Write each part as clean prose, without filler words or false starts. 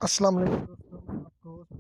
السلام علیکم دوستوں، میں آپ کا ہوسٹ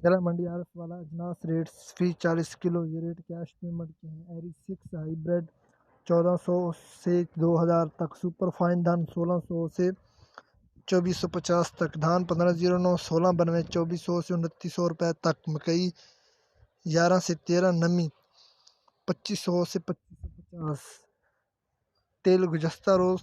ضلع منڈی عارف والا اجناس ریٹس فی 40 کلو یہ ریٹ کیش پیمنٹ کے ہیں۔ ایری 6 ہائیبریڈ 1400 سے 2000 تک، سپر فائن دھان 1600 سے 2450 تک، دھان 1509 1692 2400 سے 2900 روپے تک، مکئی 11 سے 13 نمی 2500 سے 2550۔ تیل گزشتہ روز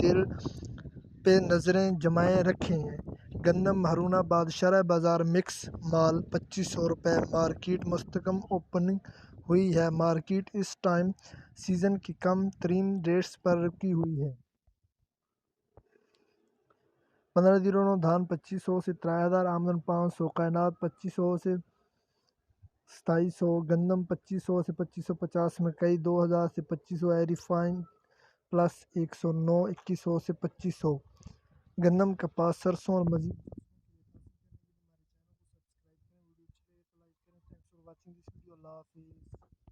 تیل پہ نظریں جمائے رکھیں۔ گندم ہرونہ آباد شرح بازار مکس مال 2500 روپے، مارکیٹ مستحکم اوپننگ ہوئی ہے۔ مارکیٹ اس ٹائم سیزن کی کم ترین ریٹس پر رکی ہوئی ہے۔ 1509 دھان 2500 سے 3000، آمدن 500، کائنات 2500 سے 2700، گندم 2500 سے 2550، مکئی 2000 سے 2500، ایری فائن پلس 109 2100 سے 2500۔ گندم، کپاس، سرسوں اور مزید ہمارے چینل کو سبسکرائب کریں، ویڈیو اچھی لگے تو لائک کریں۔ Thanks for watching this video, اللہ حافظ۔